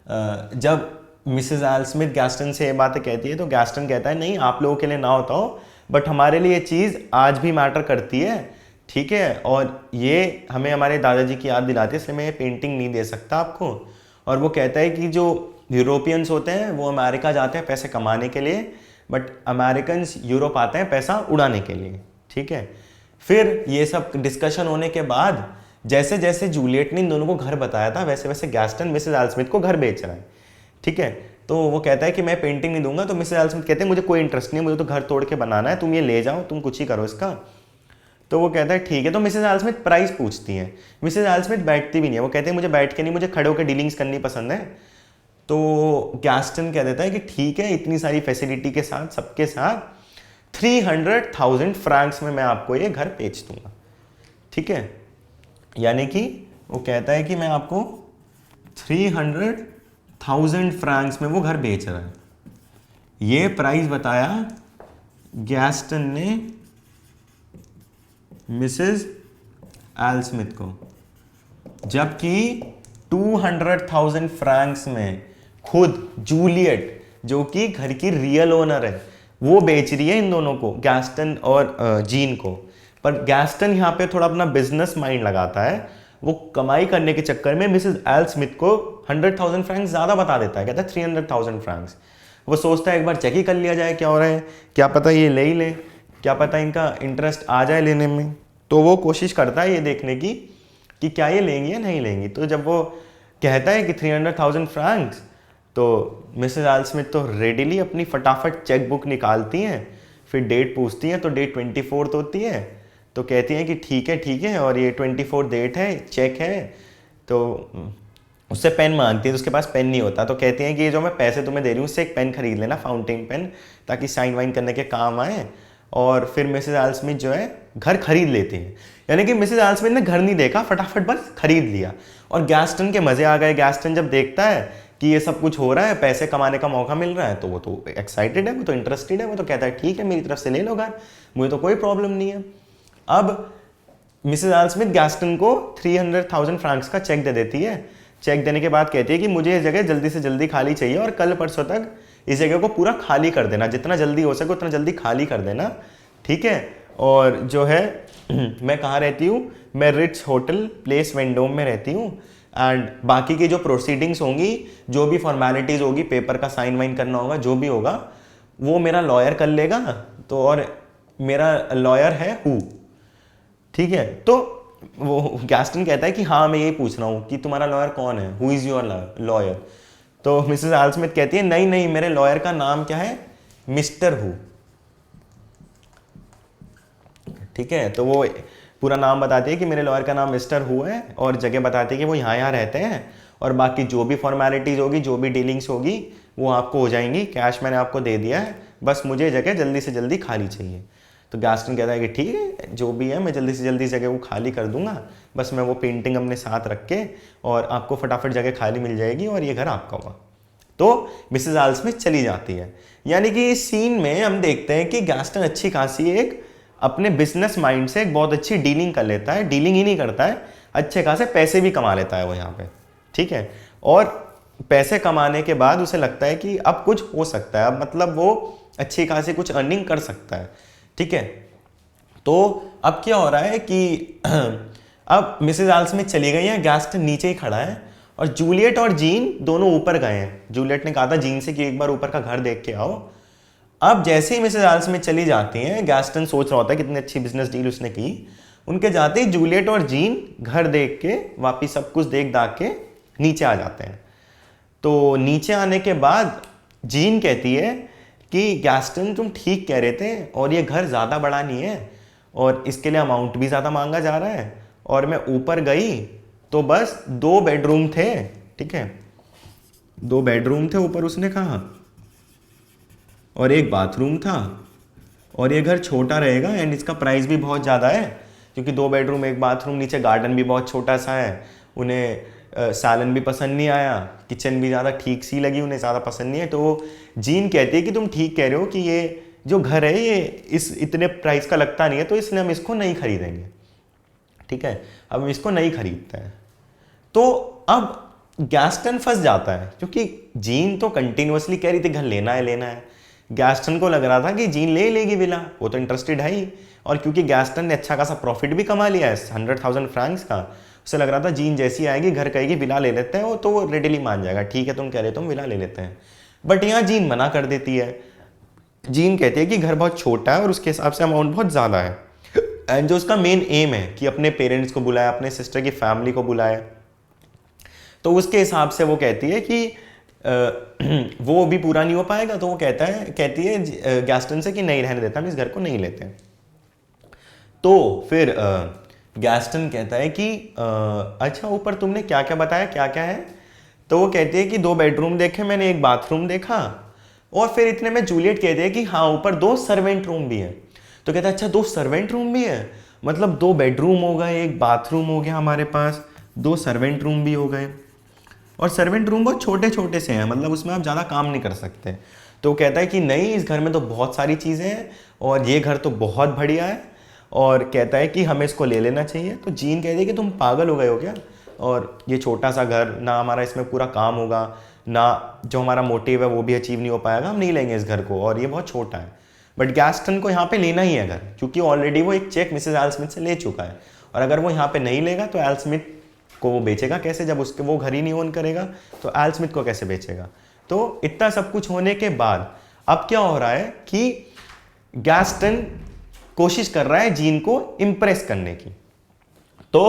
जब मिसेस एल स्मिथ गैस्टन से ये बातें कहती है तो गैस्टन कहता है नहीं आप लोगों के लिए ना होता हो बट हमारे लिए ये चीज़ आज भी मैटर करती है, ठीक है, और ये हमें हमारे दादाजी की याद दिलाती है, इसलिए मैं ये पेंटिंग नहीं दे सकता आपको। और वो कहता है कि जो यूरोपियंस होते हैं वो अमेरिका जाते हैं पैसे कमाने के लिए बट अमेरिकन्स यूरोप आते हैं पैसा उड़ाने के लिए, ठीक है। फिर ये सब डिस्कशन होने के बाद जैसे जैसे जूलियट ने इन दोनों को घर बताया था वैसे वैसे गैस्टन मिसेस एल स्मिथ को घर बेच रहा है, ठीक है। तो वो कहता है कि मैं पेंटिंग नहीं दूंगा, तो मिसेस एल स्मिथ कहते हैं मुझे कोई इंटरेस्ट नहीं है, मुझे तो घर तोड़ के बनाना है, तुम ये ले जाओ, तुम कुछ ही करो इसका। तो वो कहता है ठीक है। तो मिसेस एल स्मिथ प्राइस पूछती हैं, मिसेस एल स्मिथ बैठती भी नहीं है, वो कहते हैं मुझे बैठ के नहीं, मुझे खड़े होकर डीलिंग्स करनी पसंद है। तो गैस्टन कह देता है कि ठीक है, इतनी सारी फैसिलिटी के साथ सबके साथ 300,000 फ्रैंक्स में मैं आपको ये घर बेच दूंगा, ठीक है। यानी कि वो कहता है कि मैं आपको 300,000 फ्रैंक्स में वो घर बेच रहा है। ये प्राइस बताया गैस्टन ने मिसेस एल स्मिथ को, जबकि 200,000 फ्रैंक्स में खुद जूलियट जो कि घर की रियल ओनर है वो बेच रही है इन दोनों को, गैस्टन और जीन को। पर गैस्टन यहाँ पे थोड़ा अपना बिजनेस माइंड लगाता है, वो कमाई करने के चक्कर में मिसेस एल स्मिथ को 100,000 फ्रैंक्स ज़्यादा बता देता है, कहता है 300,000 फ्रैंक्स। वो सोचता है एक बार चेक ही कर लिया जाए क्या हो रहा है, क्या पता ये ले ही ले, क्या पता इनका इंटरेस्ट आ जाए लेने में। तो वो कोशिश करता है ये देखने की कि क्या ये लेंगी या नहीं लेंगी। तो जब वो कहता है कि 300,000 फ्रैंक्स, तो मिसेस एल स्मिथ तो रेडीली अपनी फटाफट चेक बुक निकालती हैं, फिर डेट पूछती हैं, तो डेट 24 होती है, तो कहती हैं कि ठीक है और ये 24 डेट है, चेक है। तो उससे पेन मांगती है, तो उसके पास पेन नहीं होता, तो कहती हैं कि ये जो मैं पैसे तुम्हें दे रही हूँ उससे एक पेन खरीद लेना, फाउंटेन पेन, ताकि साइन वाइन करने के काम आए। और फिर मिसेस एल स्मिथ जो है घर खरीद लेती हैं, यानी कि मिसेस एल स्मिथ ने घर नहीं देखा, फटाफट बस खरीद लिया। और गैस्टन के मज़े आ गए। गैस्टन जब देखता है कि ये सब कुछ हो रहा है, पैसे कमाने का मौका मिल रहा है, तो वो तो एक्साइटेड है, वो तो इंटरेस्टेड है, वो तो कहता है ठीक है मेरी तरफ से ले लो घर, मुझे तो कोई प्रॉब्लम नहीं है। अब मिसेस एल स्मिथ गैस्टन को 300,000 फ्रैंक्स का चेक दे देती है। चेक देने के बाद कहती है कि मुझे ये जगह जल्दी से जल्दी खाली चाहिए और कल परसों तक इस जगह को पूरा खाली कर देना, जितना जल्दी हो सके उतना जल्दी खाली कर देना, ठीक है। और जो है मैं कहाँ रहती हूँ, मैं रिट्स होटल प्लेस वेंडोम में रहती हूँ, एंड बाकी की जो प्रोसीडिंग्स होंगी, जो भी फॉर्मेलिटीज़ होगी, पेपर का साइन वाइन करना होगा, जो भी होगा वो मेरा लॉयर कर लेगा। तो और मेरा लॉयर है हु, ठीक है। तो वो गैस्टन कहता है कि हाँ मैं यही पूछ रहा हूँ कि तुम्हारा लॉयर कौन है, हु इज़ योर लॉयर। तो मिसेस एल स्मिथ कहती है नहीं नहीं, मेरे लॉयर का नाम क्या है, मिस्टर हु, ठीक है। तो वो पूरा नाम बताती है कि मेरे लॉयर का नाम मिस्टर हु है, और जगह बताती है कि वो यहाँ रहते हैं, और बाकी जो भी फॉर्मेलिटीज़ होगी, जो भी डीलिंग्स होगी वो आपको हो जाएंगी, कैश मैंने आपको दे दिया है, बस मुझे जगह जल्दी से जल्दी खाली चाहिए। तो गैस्टन कहता है कि ठीक है जो भी है मैं जल्दी से जल्दी जगह वो खाली कर दूंगा, बस मैं वो पेंटिंग अपने साथ रख के और आपको फटाफट जगह खाली मिल जाएगी और ये घर आपका होगा। तो मिसेस एल स्मिथ चली जाती है। यानी कि इस सीन में हम देखते हैं कि गैस्टन अच्छी खासी एक अपने बिजनेस माइंड से एक बहुत अच्छी डीलिंग कर लेता है, डीलिंग ही नहीं करता है, अच्छे खासे पैसे भी कमा लेता है वो यहाँ पे, ठीक है। और पैसे कमाने के बाद उसे लगता है कि अब कुछ हो सकता है, अब मतलब वो अच्छी खासी कुछ अर्निंग कर सकता है, ठीक है। तो अब क्या हो रहा है कि अब मिसेज आल स्मिथ चली गई है, गैस्टन नीचे ही खड़ा है और जूलियट और जीन दोनों ऊपर गए हैं। जूलियट ने कहा था जीन से कि एक बार ऊपर का घर देख के आओ। अब जैसे ही मिसेज आल स्मिथ चली जाती हैं, गैस्टन सोच रहा होता है कितनी अच्छी बिजनेस डील उसने की। उनके जाते ही जूलियट और जीन घर देख के वापिस सब कुछ देख दाख के नीचे आ जाते हैं। तो नीचे आने के बाद जीन कहती है कि गैस्टन तुम ठीक कह रहे थे और ये घर ज़्यादा बड़ा नहीं है और इसके लिए अमाउंट भी ज़्यादा मांगा जा रहा है। और मैं ऊपर गई तो बस 2 बेडरूम थे, ठीक है, 2 बेडरूम थे ऊपर उसने कहा, और एक बाथरूम था। और ये घर छोटा रहेगा एंड इसका प्राइस भी बहुत ज़्यादा है क्योंकि 2 बेडरूम 1 बाथरूम, नीचे गार्डन भी बहुत छोटा सा है। उन्हें सैलन भी पसंद नहीं आया, किचन भी ज़्यादा ठीक सी लगी, उन्हें ज़्यादा पसंद नहीं है। तो जीन कहती है कि तुम ठीक कह रहे हो कि ये जो घर है ये इस इतने प्राइस का लगता नहीं है, तो इसलिए हम इसको नहीं खरीदेंगे, ठीक है, अब हम इसको नहीं खरीदते हैं। तो अब गैस्टन फंस जाता है क्योंकि जीन तो कंटिन्यूअसली कह रही थी घर लेना है लेना है। गैस्टन को लग रहा था कि जीन ले लेगी विला, वो तो इंटरेस्टेड है ही। और क्योंकि गैस्टन ने अच्छा खासा प्रॉफिट भी कमा लिया है 100,000 फ्रैंक्स का, उसे लग रहा था जीन जैसी आएगी घर कहेगी विला ले लेते हैं, वो तो वो रेडिली मान जाएगा, ठीक है तुम कह रहे हो तुम विला ले लेते हैं। बट यहाँ जीन मना कर देती है। जीन कहती है कि घर बहुत छोटा है और उसके हिसाब से अमाउंट बहुत ज़्यादा है एंड जो उसका मेन एम है कि अपने पेरेंट्स को बुलाए, अपने सिस्टर की फैमिली को बुलाए, तो उसके हिसाब से वो कहती है कि वो भी पूरा नहीं हो पाएगा। तो वो कहती है गैस्टन से कि नहीं रहने देता, हम इस घर को नहीं लेते। तो फिर गैस्टन कहता है कि अच्छा ऊपर तुमने क्या क्या बताया, क्या क्या है। तो वो कहती है कि 2 बेडरूम देखे मैंने, 1 बाथरूम देखा। और फिर इतने में जूलियट कहती है कि हाँ ऊपर 2 सर्वेंट रूम भी है। तो कहता है अच्छा 2 सर्वेंट रूम भी है, मतलब 2 बेडरूम हो गए, 1 बाथरूम हो गया हमारे पास, 2 सर्वेंट रूम भी हो गए। और सर्वेंट रूम बहुत छोटे छोटे से हैं, मतलब उसमें आप ज़्यादा काम नहीं कर सकते। तो कहता है कि नहीं इस घर में तो बहुत सारी चीज़ें हैं और ये घर तो बहुत बढ़िया है, और कहता है कि हमें इसको ले लेना चाहिए। तो जीन कहती है कि तुम पागल हो गए हो क्या, और ये छोटा सा घर, ना हमारा इसमें पूरा काम होगा, ना जो हमारा मोटिव है वो भी अचीव नहीं हो पाएगा, हम नहीं लेंगे इस घर को, और ये बहुत छोटा है। बट गैस्टन को यहाँ पे लेना ही है घर, क्योंकि ऑलरेडी वो एक चेक मिसेज एल स्मिथ से ले चुका है, और अगर वो यहाँ पे नहीं लेगा तो एल स्मिथ को वो बेचेगा कैसे, जब उसके वो घर ही नहीं ओन करेगा तो एल स्मिथ को कैसे बेचेगा। तो इतना सब कुछ होने के बाद अब क्या हो रहा है कि गैस्टन कोशिश कर रहा है जीन को इम्प्रेस करने की। तो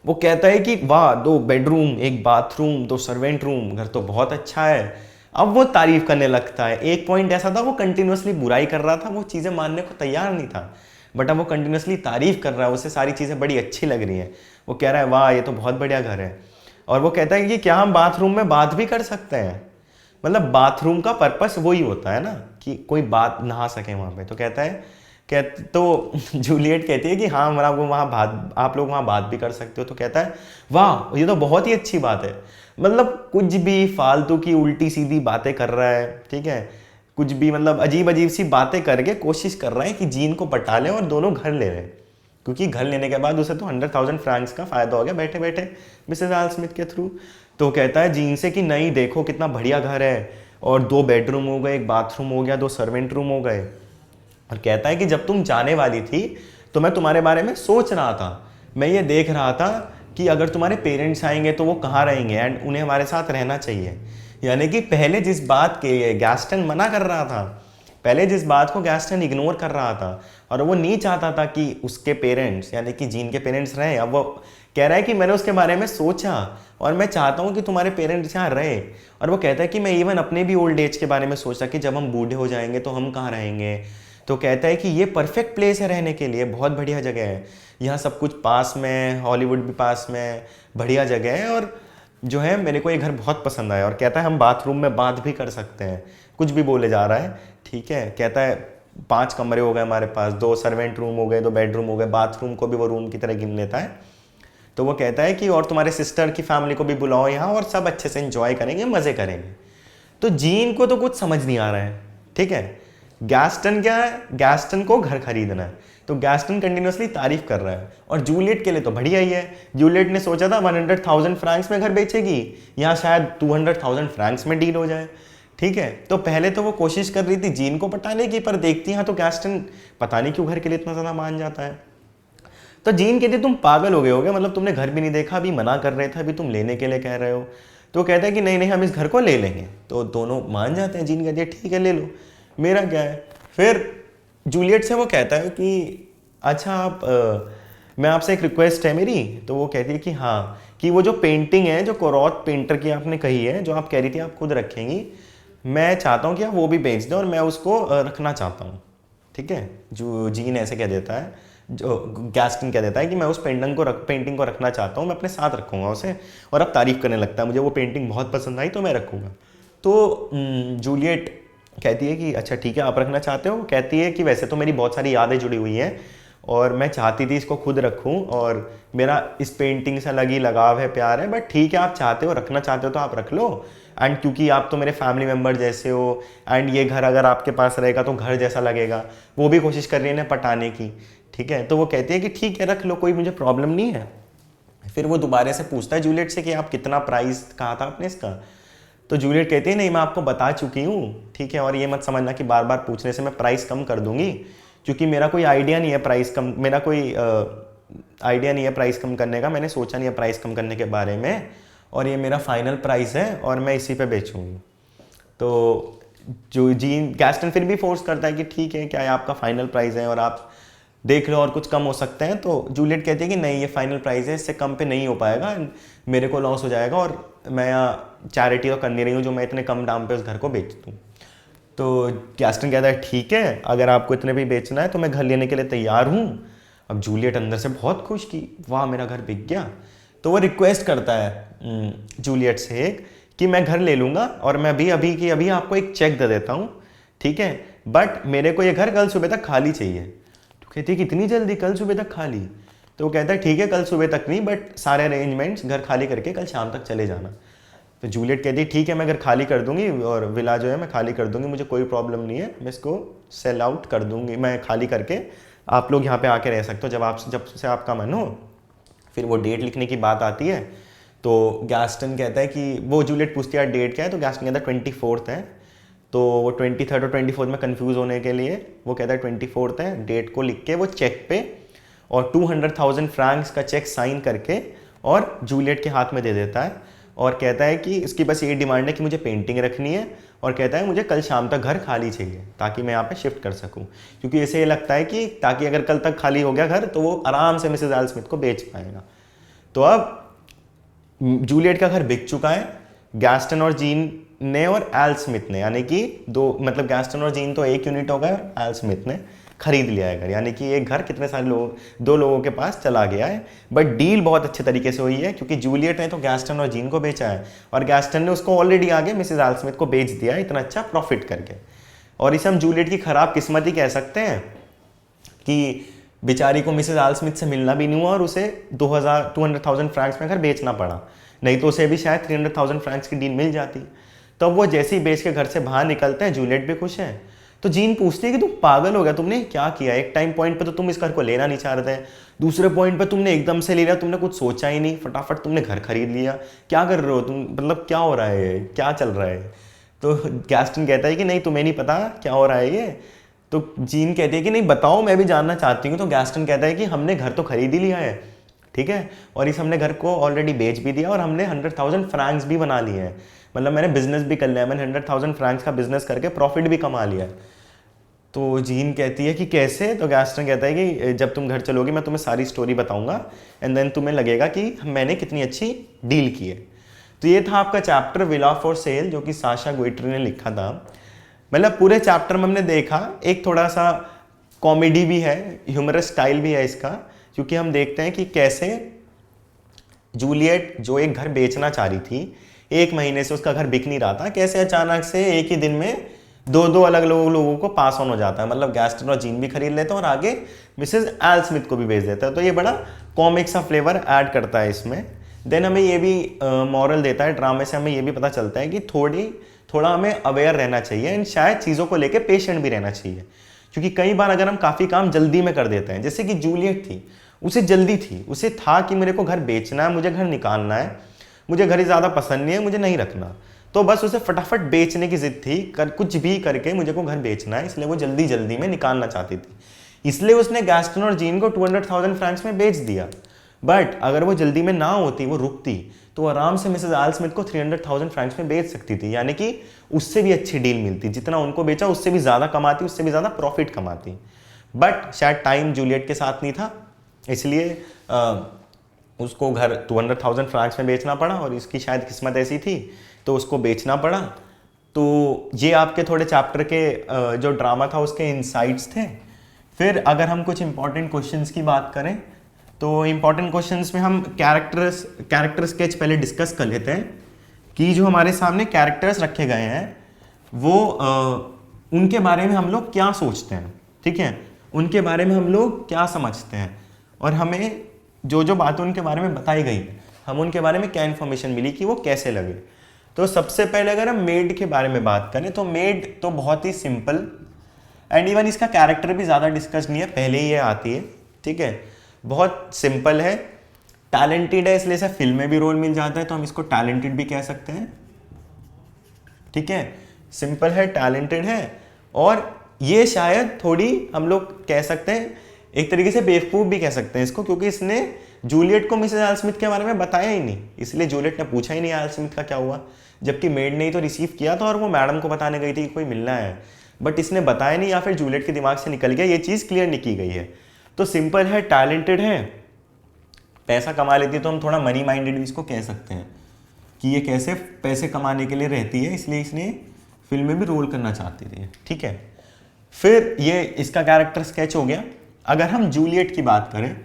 वो कहता है कि वाह 2 बेडरूम, 1 बाथरूम, 2 सर्वेंट रूम, घर तो बहुत अच्छा है। अब वो तारीफ करने लगता है। एक पॉइंट ऐसा था वो कंटिन्यूअसली बुराई कर रहा था, वो चीज़ें मानने को तैयार नहीं था, बट अब वो कंटिन्यूअसली तारीफ कर रहा है, उसे सारी चीज़ें बड़ी अच्छी लग रही हैं। वो कह रहा है वाह ये तो बहुत बढ़िया घर है। और वो कहता है कि क्या हम बाथरूम में बात भी कर सकते हैं, मतलब बाथरूम का पर्पस वही होता है ना कि कोई बात नहा सके वहाँ पे। तो कहता है तो जूलियट कहती है कि हाँ आप लोग वहाँ बात भी कर सकते हो। तो कहता है वाह ये तो बहुत ही अच्छी बात है, मतलब कुछ भी फालतू की उल्टी सीधी बातें कर रहा है, ठीक है, कुछ भी मतलब अजीब अजीब सी बातें करके कोशिश कर रहा है कि जीन को पटा ले और दोनों घर ले लें, क्योंकि घर लेने के बाद उसे तो 100,000 फ्रैंक्स का फायदा हो गया बैठे बैठे मिसेज एल स्मिथ के थ्रू। तो कहता है जीन से कि नहीं देखो कितना बढ़िया घर है, और 2 बेडरूम हो गए, 1 बाथरूम हो गया, 2 सर्वेंट रूम हो गए। और कहता है कि जब तुम जाने वाली थी तो मैं तुम्हारे बारे में सोच रहा था, मैं ये देख रहा था कि अगर तुम्हारे पेरेंट्स आएंगे तो वो कहाँ रहेंगे एंड उन्हें हमारे साथ रहना चाहिए। यानी कि पहले जिस बात के गैस्टन मना कर रहा था, पहले जिस बात को गैस्टन इग्नोर कर रहा था और वो नहीं चाहता था कि उसके पेरेंट्स यानी कि जीन के पेरेंट्स रहें, अब वो कह रहा है कि मैंने उसके बारे में सोचा और मैं चाहता हूँ कि तुम्हारे पेरेंट्स यहाँ रहे। और वो कहता है कि मैं इवन अपने भी ओल्ड एज के बारे में सोचा कि जब हम बूढ़े हो जाएंगे तो हम कहाँ रहेंगे। तो कहता है कि ये परफेक्ट प्लेस है रहने के लिए, बहुत बढ़िया जगह है, यहाँ सब कुछ पास में, हॉलीवुड भी पास में, बढ़िया जगह है, और जो है मेरे को ये घर बहुत पसंद आया। और कहता है हम बाथरूम में बात भी कर सकते हैं, कुछ भी बोले जा रहा है, ठीक है। कहता है 5 कमरे हो गए हमारे पास, 2 सर्वेंट रूम हो गए, 2 बेडरूम हो गए, बाथरूम को भी वो रूम की तरह गिन लेता है। तो वो कहता है कि और तुम्हारे सिस्टर की फैमिली को भी बुलाओ यहाँ और सब अच्छे से एंजॉय करेंगे, मज़े करेंगे। तो जीन को तो कुछ समझ नहीं आ रहा है, ठीक है। गैस्टन क्या है, गैस्टन को घर खरीदना है, तो गैस्टन कंटिन्यूअसली तारीफ कर रहा है। और जूलियट के लिए तो बढ़िया ही है, जूलियट ने सोचा था 100,000 फ्रैंक्स में घर बेचेगी, यहाँ शायद 200,000 फ्रैंक्स में डील हो जाए। ठीक है, तो पहले तो वो कोशिश कर रही थी जीन को पटाने की, पर देखती हाँ तो गैस्टन पता नहीं क्यों घर के लिए इतना ज़्यादा मान जाता है। तो जीन कहती तुम पागल हो गए होगे, मतलब तुमने घर भी नहीं देखा, अभी मना कर रहे थे, अभी तुम लेने के लिए कह रहे हो। तो कहता है कि नहीं नहीं हम इस घर को ले लेंगे। तो दोनों मान जाते हैं, जीन कहती है ठीक है ले लो, मेरा क्या है। फिर जूलियट से वो कहता है कि अच्छा आप मैं आपसे एक रिक्वेस्ट है मेरी। तो वो कहती है कि हाँ, कि वो जो पेंटिंग है जो कोरॉथ पेंटर की आपने कही है, जो आप कह रही थी आप खुद रखेंगी, मैं चाहता हूँ कि आप वो भी बेच दें और मैं उसको रखना चाहता हूँ। ठीक है, जो जीन ऐसे कह देता है, जो गैस्टन कह देता है कि मैं उस पेंटिंग को रखना चाहता हूँ, मैं अपने साथ रखूँगा उसे। और अब तारीफ करने लगता है, मुझे वो पेंटिंग बहुत पसंद आई तो मैं रखूँगा। तो जूलियट कहती है कि अच्छा ठीक है आप रखना चाहते हो। कहती है कि वैसे तो मेरी बहुत सारी यादें जुड़ी हुई हैं और मैं चाहती थी इसको खुद रखूं और मेरा इस पेंटिंग से अलग ही लगाव है, प्यार है, बट ठीक है आप चाहते हो, रखना चाहते हो तो आप रख लो। एंड क्योंकि आप तो मेरे फैमिली मेम्बर जैसे हो, एंड ये घर अगर आपके पास रहेगा तो घर जैसा लगेगा। वो भी कोशिश कर रही है ना पटाने की। ठीक है, तो वो कहती है कि ठीक है रख लो, कोई मुझे प्रॉब्लम नहीं है। फिर वो दोबारा से पूछता है जूलियट से कि आप कितना प्राइस कहा था आपने इसका। तो जूलियट कहती है नहीं मैं आपको बता चुकी हूँ, ठीक है, और ये मत समझना कि बार बार पूछने से मैं प्राइस कम कर दूंगी, क्योंकि मेरा कोई आइडिया नहीं है प्राइस कम, मेरा कोई आइडिया नहीं है प्राइस कम करने का, मैंने सोचा नहीं है प्राइस कम करने के बारे में, और ये मेरा फाइनल प्राइस है और मैं इसी पे बेचूंगी। तो जो जीन गैस्टन फिर भी फोर्स करता है कि ठीक है क्या है आपका फाइनल प्राइस है और आप देख लो और कुछ कम हो सकते हैं। तो जूलियट कहती है कि नहीं ये फाइनल प्राइस है, इससे कम पे नहीं हो पाएगा, मेरे को लॉस हो जाएगा और मैं यहाँ चैरिटी तो कर नहीं रही हूँ जो मैं इतने कम दाम पे उस घर को बेच दूँ। तो गैस्टन कहता है ठीक है अगर आपको इतने भी बेचना है तो मैं घर लेने के लिए तैयार हूँ। अब जूलियट अंदर से बहुत खुश कि वाह मेरा घर बिक गया। तो वो रिक्वेस्ट करता है जूलियट से एक कि मैं घर ले लूँगा और मैं अभी आपको एक चेक दे देता हूँ, ठीक है, बट मेरे को ये घर कल सुबह तक खाली चाहिए। तो कहती है कि इतनी जल्दी कल सुबह तक खाली? तो वो कहता है ठीक है कल सुबह तक नहीं, बट सारे अरेंजमेंट्स घर खाली करके कल शाम तक चले जाना। तो जूलियट कहती है ठीक है मैं घर खाली कर दूंगी और विला जो है मैं खाली कर दूंगी, मुझे कोई प्रॉब्लम नहीं है, मैं इसको सेल आउट कर दूंगी, मैं खाली करके आप लोग यहाँ पे आके रह सकते हो जब से आपका मन हो। फिर वो डेट लिखने की बात आती है तो गैस्टन कहता है कि वो जूलियट पूछती है डेट क्या है, तो गैस्टन कहता है 24 है। तो वो 23 और 24 में कंफ्यूज होने के लिए वो कहता है 24 है, डेट को लिख के वो चेक पे और 200,000 फ्रैंक्स का चेक साइन करके और जूलियट के हाथ में दे देता है और कहता है कि इसकी बस ये डिमांड है कि मुझे पेंटिंग रखनी है और कहता है मुझे कल शाम तक घर खाली चाहिए ताकि मैं यहाँ पे शिफ्ट कर सकूँ, क्योंकि इसे ये लगता है कि ताकि अगर कल तक खाली हो गया घर तो वो आराम से मिसेस एल स्मिथ को बेच पाएगा। तो अब जूलियट का घर बिक चुका है, गैस्टन और जीन ने और एल स्मिथ ने, यानी कि दो मतलब गैस्टन और जीन तो एक यूनिट हो गया और एल स्मिथ ने खरीद लिया है घर, यानी कि एक घर कितने सारे लोग दो लोगों के पास चला गया है। बट डील बहुत अच्छे तरीके से हुई है क्योंकि जूलियट ने तो गैस्टन और जीन को बेचा है और गैस्टन ने उसको ऑलरेडी आगे मिसेस एल स्मिथ को बेच दिया है इतना अच्छा प्रॉफिट करके। और इसे हम जूलियट की खराब किस्मत ही कह सकते हैं कि बेचारी को मिसेस एल स्मिथ से मिलना भी नहीं हुआ और उसे 200,000 फ्रैंक्स में घर बेचना पड़ा, नहीं तो उसे भी शायद 300,000 फ्रैंक्स की डील मिल जाती। तो वो जैसे ही बेच के घर से बाहर निकलते हैं जूलियट भी खुश है। तो जीन पूछती है कि तुम पागल हो गया, तुमने क्या किया, एक टाइम पॉइंट पे तो तुम इस घर को लेना नहीं चाह रहे थे, दूसरे पॉइंट पे तुमने एकदम से ले लिया, तुमने कुछ सोचा ही नहीं, फटाफट तुमने घर खरीद लिया, क्या कर रहे हो तुम, मतलब क्या हो रहा है, क्या चल रहा है। तो गैस्टन कहता है कि नहीं तुम्हें नहीं पता क्या हो रहा है ये। तो जीन कहती है कि नहीं बताओ मैं भी जानना चाहती हूँ। तो गैस्टन कहता है कि हमने घर तो खरीद ही लिया है, ठीक है, और इस हमने घर को ऑलरेडी बेच भी दिया और हमने 100,000 फ्रैंक्स भी बना लिए हैं, मतलब मैंने बिजनेस भी कर लिया है, मैंने 100,000 फ्रैंक्स का बिजनेस करके प्रॉफिट भी कमा लिया है। तो जीन कहती है कि कैसे। तो गैस्टन कहता है कि जब तुम घर चलोगी मैं तुम्हें सारी स्टोरी बताऊंगा एंड देन तुम्हें लगेगा कि मैंने कितनी अच्छी डील की है। तो ये था आपका चैप्टर विला फॉर सेल जो कि साशा गुइटरी ने लिखा था। मतलब पूरे चैप्टर में हमने देखा एक थोड़ा सा कॉमेडी भी है, ह्यूमरस स्टाइल भी है इसका, क्योंकि हम देखते हैं कि कैसे जूलियट जो एक घर बेचना चाह रही थी, एक महीने से उसका घर बिक नहीं रहा था, कैसे अचानक से एक ही दिन में दो अलग लोगों को पास ऑन हो जाता है, मतलब गैस्टन और जीन भी खरीद लेते हैं और आगे मिसेस एल स्मिथ को भी बेच देता है। तो ये बड़ा कॉमिक सा फ्लेवर ऐड करता है इसमें। देन हमें ये भी मॉरल देता है ड्रामे से, हमें ये भी पता चलता है कि थोड़ा हमें अवेयर रहना चाहिए एंड शायद चीज़ों को लेके पेशेंट भी रहना चाहिए, क्योंकि कई बार अगर हम काफ़ी काम जल्दी में कर देते हैं, जैसे कि जूलियट थी, उसे जल्दी थी, उसे था कि मेरे को घर बेचना है, मुझे घर निकालना है, मुझे घर ज़्यादा पसंद नहीं है, मुझे नहीं रखना, तो बस उसे फटाफट बेचने की जिद थी, कुछ भी करके मुझे को घर बेचना है, इसलिए वो जल्दी जल्दी में निकालना चाहती थी, इसलिए उसने गैस्टन और जीन को 200,000 फ्रैंक्स में बेच दिया। बट अगर वो जल्दी में ना होती, वो रुकती, तो आराम से मिसेस आल स्मिथ को 300,000 फ्रैंक्स में बेच सकती थी, यानी कि उससे भी अच्छी डील मिलती, जितना उनको बेचा उससे भी ज़्यादा कमाती, उससे भी ज़्यादा प्रॉफिट कमाती। बट शायद टाइम जूलियट के साथ नहीं था, इसलिए उसको घर 200,000 फ्रैंक्स में बेचना पड़ा, और इसकी शायद किस्मत ऐसी थी तो उसको बेचना पड़ा। तो ये आपके थोड़े चैप्टर के जो ड्रामा था उसके इनसाइट्स थे। फिर अगर हम कुछ इंपॉर्टेंट क्वेश्चंस की बात करें, तो इंपॉर्टेंट क्वेश्चंस में हम कैरेक्टर स्केच पहले डिस्कस कर लेते हैं कि जो हमारे सामने कैरेक्टर्स रखे गए हैं वो उनके बारे में हम लोग क्या सोचते हैं, ठीक है, उनके बारे में हम लोग क्या समझते हैं, और हमें जो जो बातें उनके बारे में बताई गई हम उनके बारे में क्या इन्फॉर्मेशन मिली कि वो कैसे लगे। तो सबसे पहले अगर हम मेड के बारे में बात करें तो मेड तो बहुत ही सिंपल एंड इवन इसका कैरेक्टर भी ज़्यादा डिस्कस नहीं है, पहले ही ये आती है, ठीक है, बहुत सिंपल है, टैलेंटेड है, इसलिए इसे फिल्म में भी रोल मिल जाता है, तो हम इसको टैलेंटेड भी कह सकते हैं, ठीक है, सिंपल है, टैलेंटेड है, और ये शायद थोड़ी हम लोग कह सकते हैं एक तरीके से बेवकूफ़ भी कह सकते हैं इसको, क्योंकि इसने जूलियट को मिसेस आल स्मिथ के बारे में बताया ही नहीं, इसलिए जूलियट ने पूछा ही नहीं आल स्मिथ का क्या हुआ, जबकि मेड ने ही तो रिसीव किया था और वो मैडम को बताने गई थी कि कोई मिलना है, बट इसने बताया नहीं, या फिर जूलियट के दिमाग से निकल गया, ये चीज़ क्लियर नहीं की गई है। तो सिंपल है, टैलेंटेड है, पैसा कमा लेती है, तो हम थोड़ा मनी माइंडेड भी इसको कह सकते हैं कि ये कैसे पैसे कमाने के लिए रहती है, इसलिए इसने फिल्म में भी रोल करना चाहती थी, ठीक है। फिर ये इसका कैरेक्टर स्केच हो गया। अगर हम जूलियट की बात करें,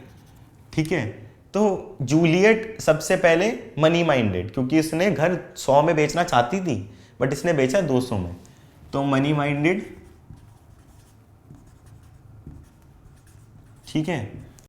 ठीक है, तो जूलियट सबसे पहले मनी माइंडेड, क्योंकि इसने घर 100 में बेचना चाहती थी बट इसने बेचा 200 में, तो मनी माइंडेड, ठीक है।